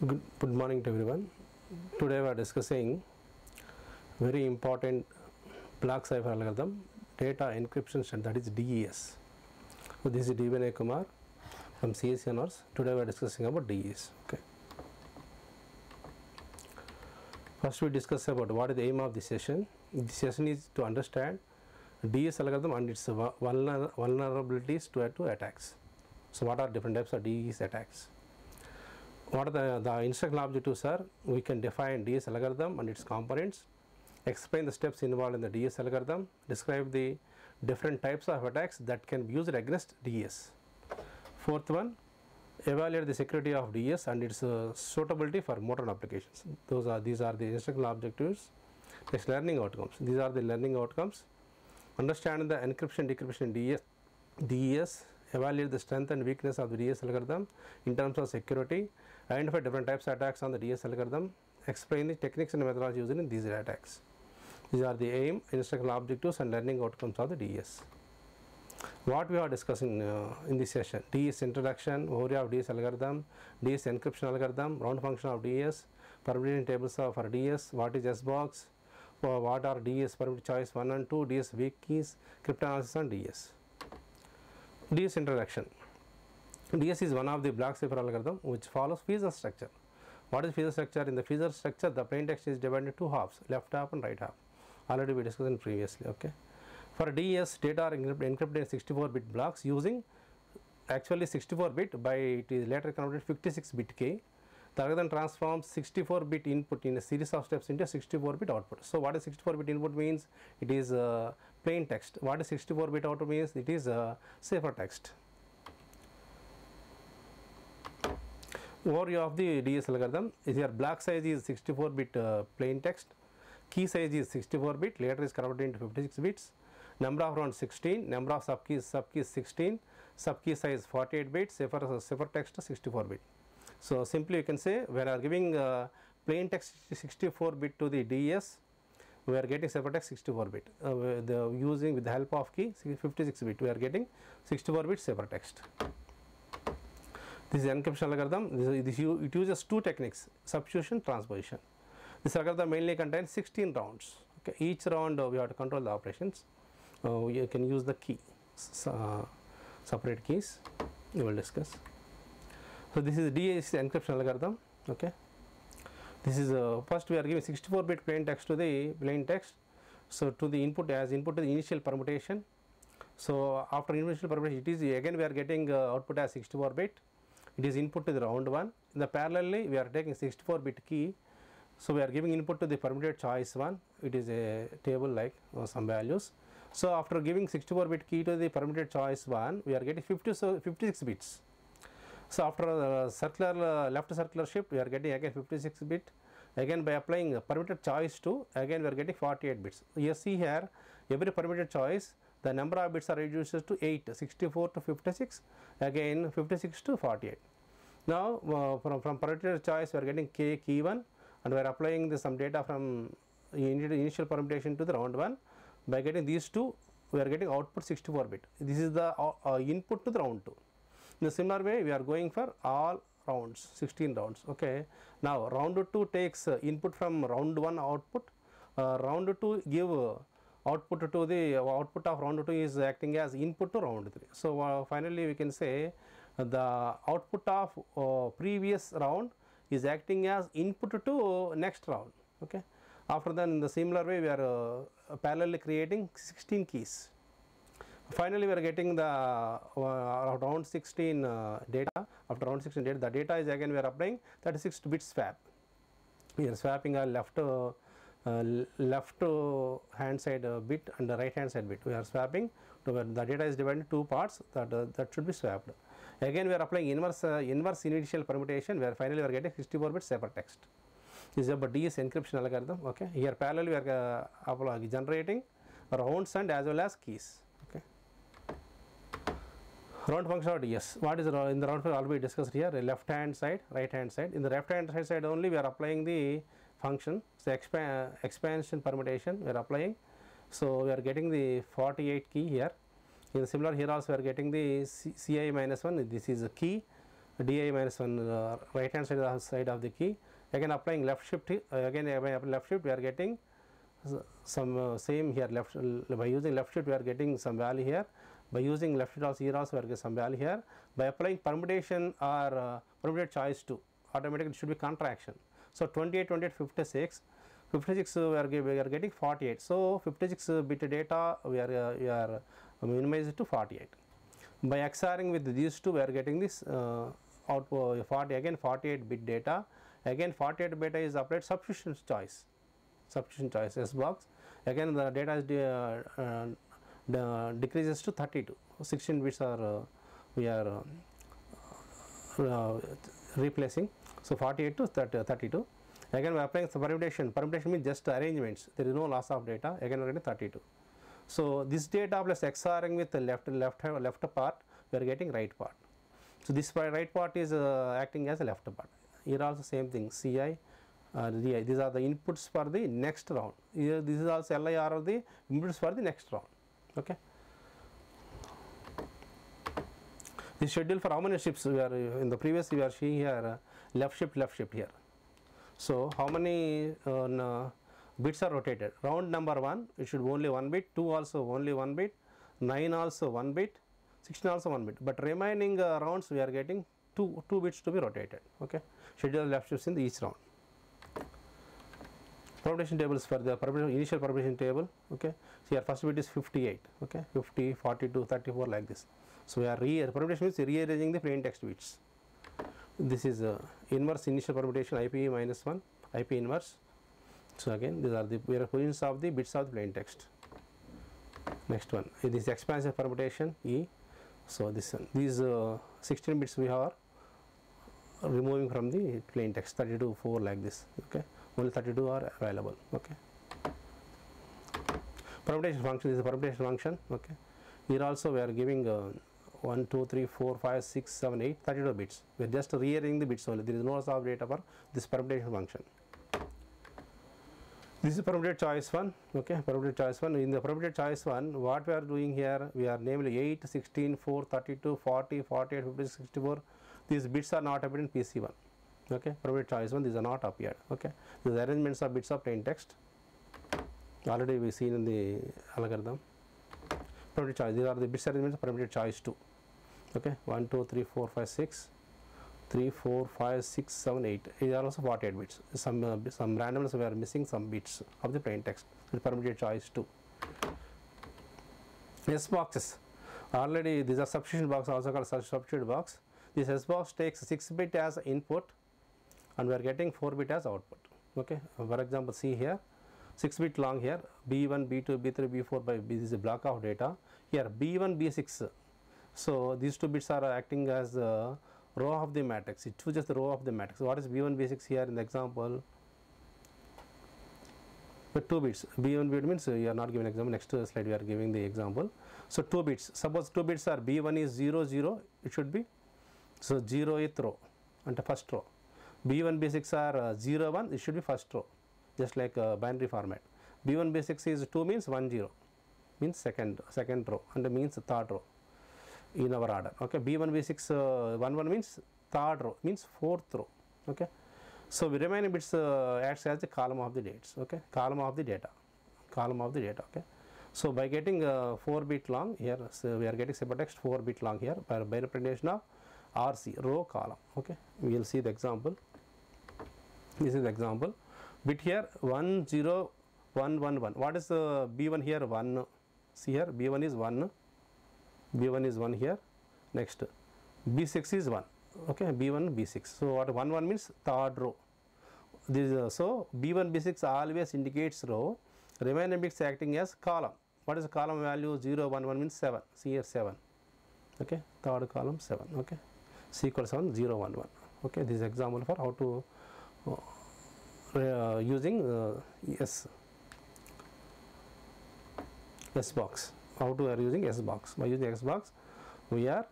Good morning to everyone. Today we are discussing very important block cipher algorithm, data encryption standard, that is DES. So this is D. Kumar from CSC Honors. Today we are discussing about DES. Okay. First we discuss about what is the aim of this session. This session is to understand DES algorithm and its vulnerabilities to attacks. So what are different types of DES attacks? What are the instructional objectives are? We can define DES algorithm and its components, explain the steps involved in the DES algorithm, describe the different types of attacks that can be used against DES. Fourth one, evaluate the security of DES and its suitability for modern applications. These are the instructional objectives. Next, learning outcomes. These are the learning outcomes. Understand the encryption decryption in DES. Evaluate the strength and weakness of the DES algorithm in terms of security, identify different types of attacks on the DES algorithm, explain the techniques and methodology used in these attacks. These are the aim, instructional objectives and learning outcomes of the DES. What we are discussing in this session: DES introduction, overview of DES algorithm, DES encryption algorithm, round function of DES, permutation tables for DES, what is SBox, what are DES permutation choice 1 and 2, DES weak keys, cryptanalysis on DES. DES introduction. DES is one of the block cipher algorithm which follows feature structure. What is feature structure? In the feature structure, the plain text is divided into two halves, left half and right half. Already we discussed in previously. Okay. For DES, data are encrypted in 64-bit blocks using actually 64-bit, by it is later converted 56-bit key. The algorithm transforms 64-bit input in a series of steps into a 64-bit output. So what is 64-bit input means? It is plain text. What is 64-bit output means? It is cipher text. Overview of the DES algorithm is here. Block size is 64-bit plain text. Key size is 64-bit. Later is converted into 56 bits. Number of rounds 16. Number of subkeys 16. Subkey size 48 bits. Cipher text 64-bit. So simply you can say, when we are giving plain text 64-bit to the DES, we are getting cipher text 64-bit. Using with the help of key 56-bit, we are getting 64-bit cipher text. This is encryption algorithm. It uses two techniques: substitution, transposition. This algorithm mainly contains 16 rounds. Okay. Each round we have to control the operations. You can use the key, separate keys. We will discuss. So this is DES encryption algorithm. Okay. This is first we are giving 64-bit plain text to the plain text. So to the input, as input to the initial permutation. So after initial permutation, it is again we are getting output as 64-bit. It is input to the round 1. In the parallelly, we are taking 64-bit key. So we are giving input to the permuted choice 1. It is a table like some values. So after giving 64-bit key to the permuted choice 1, we are getting 56 bits. So after circular left circular shift, we are getting again 56 bit. Again by applying permitted choice 2, again we are getting 48 bits. You see here, every permitted choice, the number of bits are reduced to 8, 64 to 56, again 56 to 48. Now from permitted choice, we are getting key 1, and we are applying some data from initial permutation to the round 1. By getting these two, we are getting output 64-bit. This is the input to the round 2. In a similar way, we are going for all rounds, 16 rounds. Okay. Now round 2 takes input from round 1 output. Round 2 give output to the output of round 2 is acting as input to round 3. So finally we can say the output of previous round is acting as input to next round. Okay. After that, in the similar way, we are parallelly creating 16 keys. Finally, we are getting the round 16 data. After round 16 data, the data is again we are applying 36-bit swap. We are swapping a left hand side bit and the right hand side bit. We are swapping to where the data is divided into two parts, that should be swapped. Again, we are applying inverse initial permutation, where finally we are getting 64-bit cipher text. This is about DES encryption algorithm. Okay. Here parallel we are generating rounds and as well as keys. Okay. Round function of DES. What is in the round function already discussed here? Left hand side, right hand side. In the left hand side only we are applying the function. So expansion permutation we are applying. So we are getting the 48 key here. In similar here also we are getting the CI -1. This is a key. di minus 1 right hand side of the key. Again applying left shift, again by left shift we are getting some same here, left by using left shift we are getting some value here, by using left shift also here also we are getting some value here. By applying permutation or permuted choice 2, automatically it should be contraction. So 28, 28, 56, 56 we are getting 48. So 56 bit data we are minimized to 48. By XORing with these two we are getting this output 40, again 48 bit data, again 48 beta is applied substitution choice S box, again the data is decreases to 32, 16 bits are we are replacing, so 48 to 32. Again we are applying permutation means just arrangements, there is no loss of data, again we are getting 32. So this data plus XORing with the left part we are getting right part. So this right part is acting as a left part. Here also same thing, CI, DI, these are the inputs for the next round. Here this is also LIR of the inputs for the next round. Okay. This schedule for how many shifts we are in the previous we are seeing here left shift here. So how many bits are rotated? Round number 1 it should be only 1 bit, 2 also only 1 bit, 9 also 1 bit, 16 also 1 bit, but remaining rounds we are getting 2 bits to be rotated. Okay, schedule left shifts in each round. Permutation tables for the initial permutation table. Okay, so here first bit is 58. Okay, 50, 42, 34 like this. So we are permutation means rearranging the plain text bits. This is inverse initial permutation, IP minus 1, IP inverse. So again these are the positions of the bits of the plain text. Next one, this is expansive permutation E. So this one, these 16 bits we are removing from the plain text, 32, 4 like this. Okay, only 32 are available. Okay. Permutation function, this is a permutation function. Okay, here also we are giving 1, 2, 3, 4, 5, 6, 7, 8, 32 bits. We are just rearranging the bits only. There is no loss of data for this permutation function. This is permuted choice 1. Okay, permuted choice 1. In the permuted choice 1, what we are doing here, we are namely 8, 16, 4, 32, 40, 48, 56, 64. These bits are not appeared in PC1. Okay, permuted choice 1, these are not appeared. Okay, these arrangements of bits of plain text. Already we seen in the algorithm. Permuted choice, these are the bits arrangements of permuted choice 2. Okay, 1, 2, 3, 4, 5, 6. 3, 4, 5, 6, 7, 8. These are also 48 bits. Some randomness we are missing some bits of the plain text. Permuted choice 2. S boxes. Already these are substitution box, also called substitute box. This S box takes 6 bit as input and we are getting 4 bit as output. Okay. For example, see here 6 bit long here, B1, B2, B3, B4 by B, this is a block of data. Here B1, B6. So these 2 bits are acting as row of the matrix. It chooses the row of the matrix. What is B1, B6 here in the example? With 2 bits. B1 bit means you are not giving example. Next slide we are giving the example. So 2 bits. Suppose 2 bits are B1 is 0, 0. It should be. So 0th row and the first row. B1, B6 are 0, 1. It should be first row. Just like binary format. B1, B6 is 2 means 1, 0. Means second row and means third row in our order. Okay, B1, B6, 1, 1 means third row, means fourth row. Okay, so the remaining bits acts as the column of the dates. Okay, column of the data. Okay, so by getting 4 bit long here, so we are getting ciphertext 4 bit long here by representation of RC, row column. Okay, we will see the example. This is the example. Bit here 1, 0, 1, 1, 1. What is the B1 here? 1. See here, B1 is 1. B1 is 1 here. Next B6 is 1. Okay, B1, B6. So what 1, 1 means third row. This is so B1, B6 always indicates row. Remaining bits acting as column. What is the column value? 0, 1, 1 means 7. See here 7. Okay, third column 7. Okay, C equals 7, 0, 1, 1. Okay, this is example for how to using S box. How to are using S box. By using S box, we are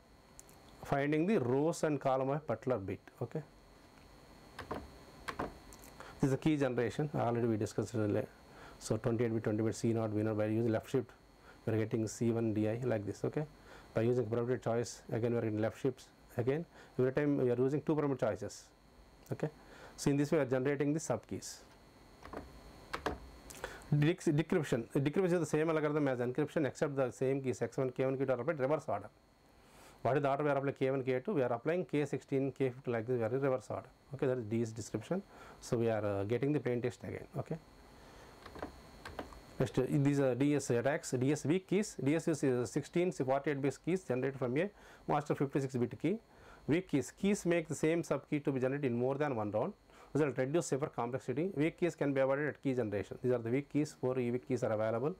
finding the rows and column of particular bit. Okay, this is the key generation. Already we discussed it earlier. So 28 bit, 20 bit, C0, B0. By using left shift, we are getting C1 DI like this. Okay, by using permuted choice, again we are getting left shifts. Again, every time we are using 2 parameter choices. Okay, so in this way we are generating the sub keys. Decryption. Decryption is the same algorithm as encryption except the same keys x1, k1, k2 are applied reverse order. What is the order we are applying k1, k2? We are applying k16, k15 like this, we are in reverse order. Okay, that is DS description. So we are getting the plain text again. Okay. Next, these are DS attacks. DS weak keys. DS is 16 48 bit keys generated from a master 56 bit key. Weak keys. Keys make the same sub key to be generated in more than one round. Result reduce cipher complexity. Weak keys can be avoided at key generation. These are the weak keys. 4 weak keys are available.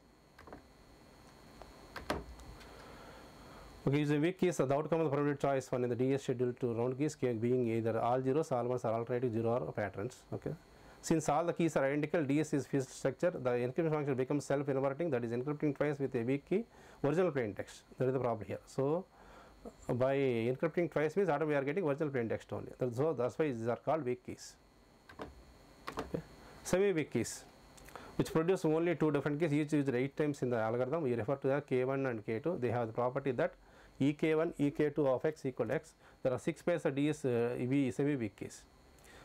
Okay, using weak keys, the outcome of the probability choice one in the DS schedule to round keys being either all zeros, all ones, or alternative 0 or patterns. Okay. Since all the keys are identical, DS is fixed structure, the encryption function becomes self-inverting, that is encrypting twice with a weak key, original plain text. That is the problem here. So, by encrypting twice means we are getting original plain text only. So, that's why these are called weak keys. Okay. Semi-weak keys, which produce only 2 different keys, each used 8 times in the algorithm. We refer to the K1 and K2. They have the property that EK1, EK2 of x equal to x. There are 6 pairs of DS semi-weak keys.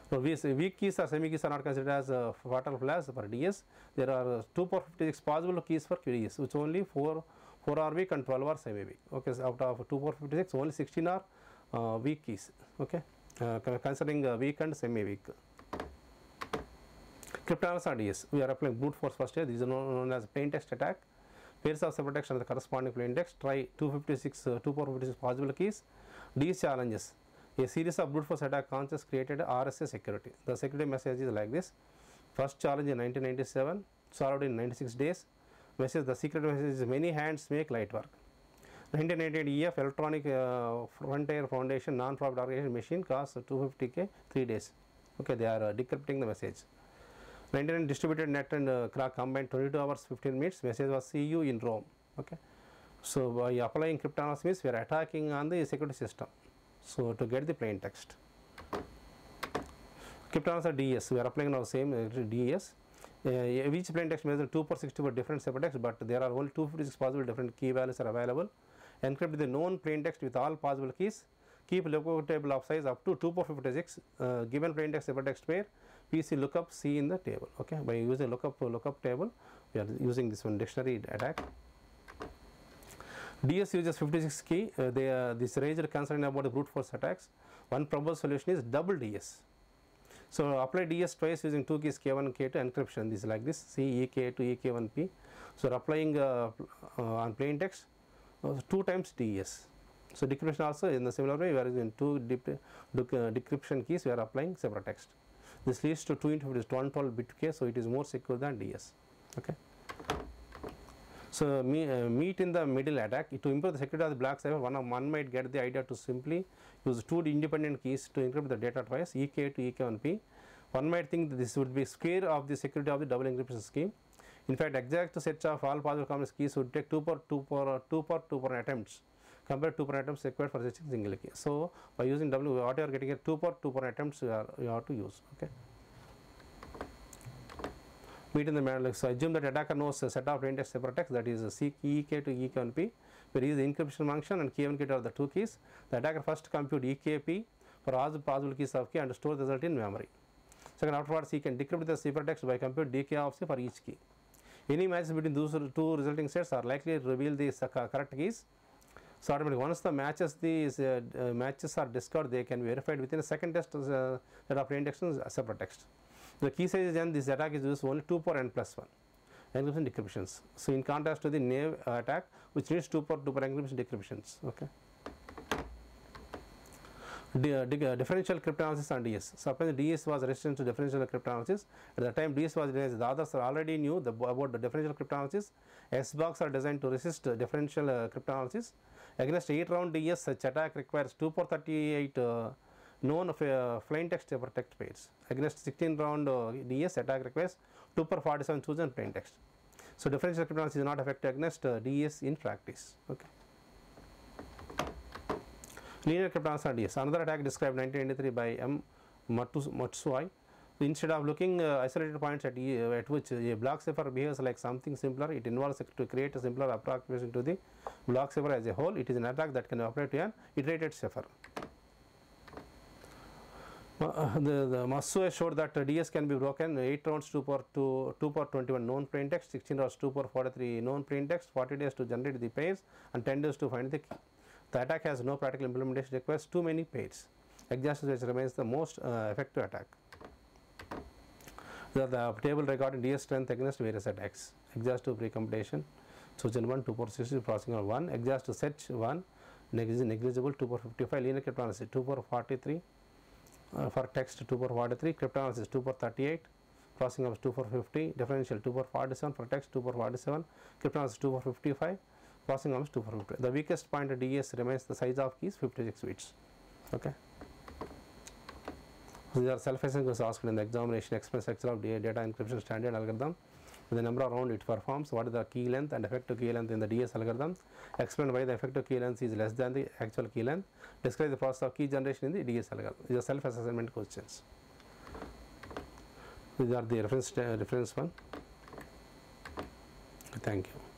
So, weak keys or semi keys are not considered as fatal flaws for DS. There are 2 power 56 possible keys for DS, which only 4 are weak and 12 are semi weak. Okay, so out of 2 power 56, only 16 are weak keys. Okay, considering weak and semi weak. Cryptanalysis on DS. We are applying brute force first here. These are known as plain text attack. Pairs of ciphertext and the corresponding plain text. Try 2 power 56 possible keys. DS challenges. A series of brute force attack concepts created RSA security. The security message is like this. First challenge in 1997, solved in 96 days. Message, the secret message is many hands make light work. 1988 EF Electronic Frontier Foundation non-profit organization machine costs 250K 3 days. Okay, they are decrypting the message. 99 distributed net and crack combined 22 hours 15 minutes. Message was see you in Rome. Okay, so by applying cryptanalysis means we are attacking on the security system. So, to get the plain text. Cryptanalysis DS, we are applying now same DS. Each plain text measures 2 per 64 different ciphertext, but there are only 256 possible different key values are available. Encrypt the known plain text with all possible keys. Keep lookup table of size up to 2 per 56. Given plain text ciphertext pair, PC lookup C in the table. Okay, by using lookup table, we are using this one dictionary attack. DS uses 56 key. This raised concern about the brute force attacks. One proposed solution is double DS. So, apply DS twice using 2 keys K1 and K2 encryption. This is like this C EK2 EK1P. So, applying on plain text 2 times DS. So, decryption also in the similar way we are using 2 decryption keys, we are applying ciphertext. This leads to 2 into 112 bit case, so it is more secure than DS. Okay. So, meet in the middle attack. To improve the security of the block cipher, one might get the idea to simply use 2 independent keys to encrypt the data twice, EK to EK1P. One might think that this would be square of the security of the double encryption scheme. In fact, exact set of all possible complex keys would take 2 per attempts compared to 2 per attempts required for such a single key. So, by using what you are getting here 2 per attempts you have to use. Okay. Meet in the middle. So, assume that attacker knows a set of plain text ciphertext, that is EK to EK1P, where is the encryption function and K1 K2 are the 2 keys. The attacker first compute EKP for all the possible keys of key and store the result in memory. Second, afterwards he can decrypt the ciphertext by compute DK of C for each key. Any matches between those 2 resulting sets are likely to reveal the correct keys. So, automatically once the matches are discovered, they can be verified within a second test set of plain text and ciphertext. The key size is n, this attack is used only 2 per n plus 1 encryption decryptions. So, in contrast to the knave attack, which needs 2 per encryption decryptions. Okay. Differential cryptanalysis on DS. So, the DS was resistant to differential cryptanalysis. At the time DS was realized, the others already knew about the differential cryptanalysis. SBox are designed to resist differential cryptanalysis. Against 8 round DS, such attack requires 2 per 38 known plain text ciphertext pairs. Against 16 round DS, attack requires 2 per 47 chosen plain text. So, differential cryptanalysis is not effective against DS in practice. Okay. Linear cryptanalysis on DS. Another attack described 1993 by M. Matsuai. Instead of looking isolated points at which a block cipher behaves like something simpler, it involves to create a simpler approximation to the block cipher as a whole. It is an attack that can apply to an iterated cipher. The Masu showed that DS can be broken 8 rounds 2 per 21 known plain text, 16 rounds 2 per 43 known plain text, 40 days to generate the pairs, and 10 days to find the key. The attack has no practical implementation, requires too many pairs. Exhaustive search remains the most effective attack. The table regarding DS strength against various attacks. Exhaustive pre-computation, Susan 1, 2 per 60, processing of 1, exhaustive search 1, negligible 2 per 55, linear cryptanalysis 2 per 43, for text 2 per 43, cryptanalysis 2 per 38, processing of 2 per 50, differential 2 per 47, for text 2 per 47, cryptanalysis 2 per 55, processing of 2 per 50. The weakest point of DS remains the size of keys 56 bits. Okay. These are self-assessing was asked in the examination. Explain structure of data encryption standard algorithm. With the number of round it performs. What is the key length and effective key length in the DS algorithm? Explain why the effective key length is less than the actual key length. Describe the process of key generation in the DS algorithm. These are self-assessment questions. These are the reference one. Thank you.